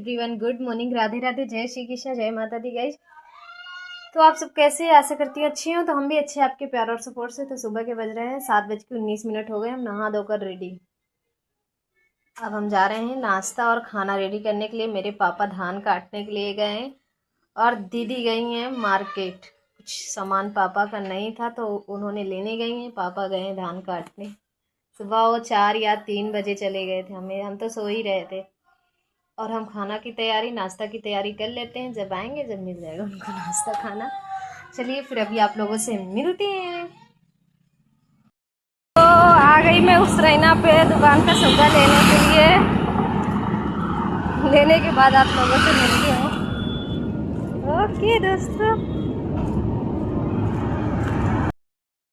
Everyone, good morning, Radhe Radhe, जय श्री कृष्ण, जय माता दी गाइज। तो आप सब कैसे हैं? आशा करती हूँ अच्छी हो। तो हम भी अच्छे हैं आपके प्यार और सपोर्ट से। तो सुबह के बज रहे हैं 7:19 हो गए। हम नहा धोकर रेडी। अब हम जा रहे हैं नाश्ता और खाना रेडी करने के लिए। मेरे पापा धान काटने के लिए गए हैं और दीदी गई हैं मार्केट। कुछ सामान पापा का नहीं था तो उन्होंने लेने गई हैं। पापा गए हैं धान काटने। सुबह वो 4 या 3 बजे चले गए थे। हम तो सो ही रहे थे। और हम खाना की तैयारी, नाश्ता की तैयारी कर लेते हैं। जब आएंगे, जब मिल जाएगा उनको नाश्ता खाना। चलिए फिर अभी आप लोगों से मिलते हैं। तो आ गई मैं उस रैना पे दुकान का सौदा लेने के लिए। लेने के बाद आप लोगों से मिलती हूँ। ओके दोस्तों,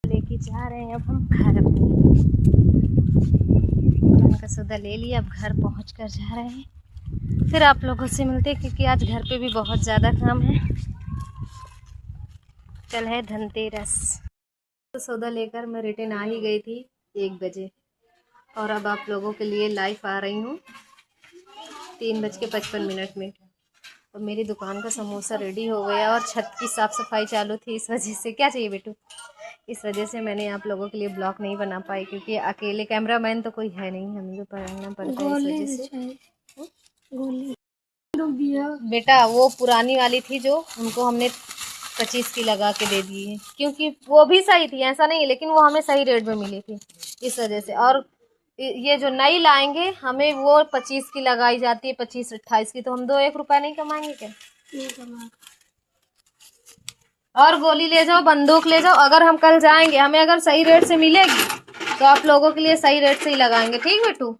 लेके जा रहे हैं अब हम घर। दुकान का सौदा ले लिया, अब घर पहुँच कर जा रहे हैं। फिर आप लोगों से मिलते हैं क्योंकि आज घर पे भी बहुत ज़्यादा काम है। कल है धनतेरस। तो सौदा लेकर मैं रिटर्न आ ही गई थी 1 बजे। और अब आप लोगों के लिए लाइव आ रही हूँ 3:55 में। और मेरी दुकान का समोसा रेडी हो गया और छत की साफ़ सफाई चालू थी। इस वजह से, क्या चाहिए बेटू, इस वजह से मैंने आप लोगों के लिए ब्लॉग नहीं बना पाई क्योंकि अकेले कैमरामैन तो कोई है नहीं, हमें को पढ़ना पड़ता है इस वजह से। बेटा वो पुरानी वाली थी जो उनको हमने 25 की लगा के दे दी है क्योंकि वो भी सही थी, ऐसा नहीं है, लेकिन वो हमें सही रेट में मिली थी इस वजह से। और ये जो नई लाएंगे हमें वो 25 की लगाई जाती है, 25-28 की। तो हम 2-1 रुपया नहीं कमाएंगे क्या? और गोली ले जाओ, बंदूक ले जाओ। अगर हम कल जाएंगे, हमें अगर सही रेट से मिलेगी तो आप लोगों के लिए सही रेट से ही लगाएंगे। ठीक बेटू?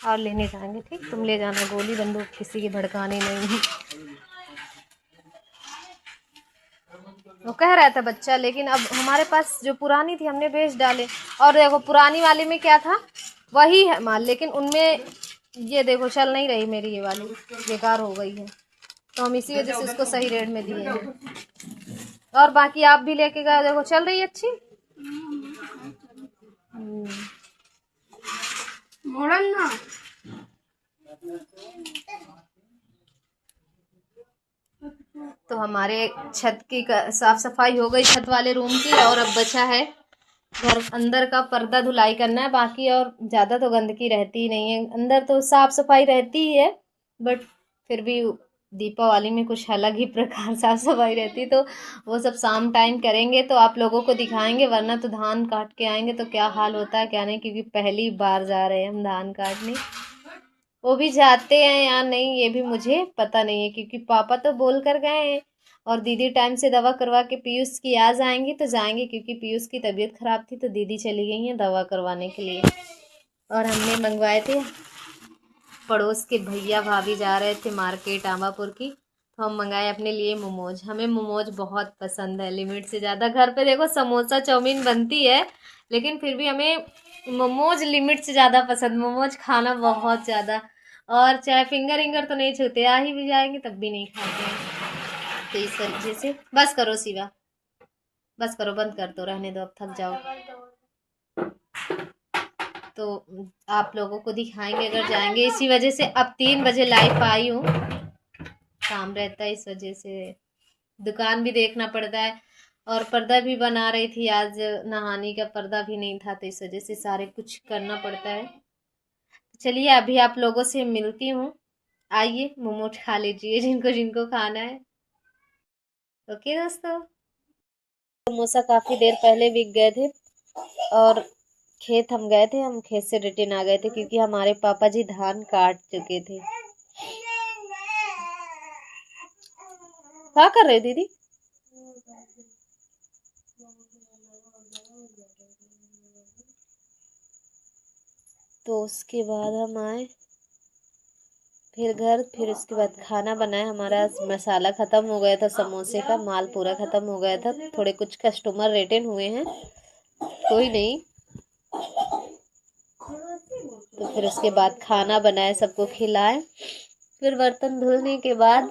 और लेने जाएंगे, ठीक? तुम ले जाना गोली बंदूक, किसी की भड़काने नहीं है। वो कह रहा था बच्चा, लेकिन अब हमारे पास जो पुरानी थी हमने बेच डाले। और देखो पुरानी वाली में क्या था, वही है माल, लेकिन उनमें ये देखो चल नहीं रही मेरी, ये वाली बेकार हो गई है। तो हम इसी वजह से इसको सही रेट में दिए हैं। और बाकी आप भी लेके गए, देखो चल रही है अच्छी। मॉडल ना। तो हमारे छत की साफ सफाई हो गई, छत वाले रूम की। और अब बचा है घर अंदर का पर्दा धुलाई करना है बाकी। और ज़्यादा तो गंदगी रहती ही नहीं है, अंदर तो साफ सफाई रहती ही है, बट फिर भी दीपावली में कुछ अलग ही प्रकार साफ सफाई रहती है। तो वो सब शाम टाइम करेंगे तो आप लोगों को दिखाएंगे, वरना तो धान काट के आएंगे तो क्या हाल होता है क्या नहीं, क्योंकि पहली बार जा रहे हैं हम धान काटने। वो भी जाते हैं या नहीं ये भी मुझे पता नहीं है, क्योंकि पापा तो बोल कर गए हैं। और दीदी टाइम से दवा करवा के पीयूष की आ जाएंगी तो जाएंगे, क्योंकि पीयूष की तबीयत खराब थी तो दीदी चली गई हैं दवा करवाने के लिए। और हमने मंगवाए थे, पड़ोस के भैया भाभी जा रहे थे मार्केट आमापुर की, तो हम मंगाए अपने लिए मोमोज। हमें मोमोज बहुत पसंद है, लिमिट से ज़्यादा। घर पे देखो समोसा चाउमीन बनती है, लेकिन फिर भी हमें मोमोज लिमिट से ज़्यादा पसंद, मोमोज खाना बहुत ज़्यादा। और चाहे फिंगर विंगर तो नहीं छूते, आ ही भी जाएंगे तब भी नहीं खाते हैं। तो इस वजह से बस करो शिवा, बस करो, बंद कर दो, रहने दो, अब थक जाओ। तो आप लोगों को दिखाएंगे अगर जाएंगे। इसी वजह से अब 3 बजे लाइव आई हूँ, काम रहता है इस वजह से। दुकान भी देखना पड़ता है और पर्दा भी बना रही थी आज, नहाने का पर्दा भी नहीं था तो इस वजह से सारे कुछ करना पड़ता है। चलिए अभी आप लोगों से मिलती हूँ। आइए मोमोज खा लीजिए जिनको जिनको खाना है। ओके दोस्तों, समोसा काफ़ी देर पहले बिक गए थे और खेत हम गए थे, हम खेत से रिटर्न आ गए थे क्योंकि हमारे पापा जी धान काट चुके थे। क्या कर रहे दीदी? तो उसके बाद हम आए फिर घर, फिर उसके बाद खाना बनाया। हमारा मसाला ख़त्म हो गया था, समोसे का माल पूरा ख़त्म हो गया था। थोड़े कुछ कस्टमर रिटर्न हुए हैं, कोई नहीं। तो फिर उसके बाद खाना बनाए, सबको खिलाए। फिर बर्तन धुलने के बाद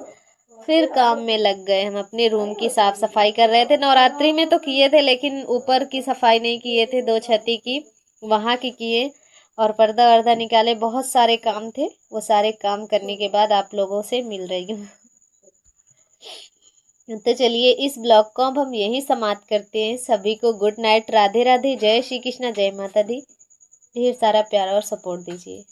फिर काम में लग गए। हम अपने रूम की साफ सफाई कर रहे थे। नवरात्रि में तो किए थे, लेकिन ऊपर की सफाई नहीं किए थे, 2 छती की वहाँ की किए। और पर्दा वर्दा निकाले, बहुत सारे काम थे। वो सारे काम करने के बाद आप लोगों से मिल रही हूँ। तो चलिए इस ब्लॉग को अब हम यही समाप्त करते हैं। सभी को गुड नाइट, राधे राधे, जय श्री कृष्णा, जय माता दी। ढेर सारा प्यार और सपोर्ट दीजिए।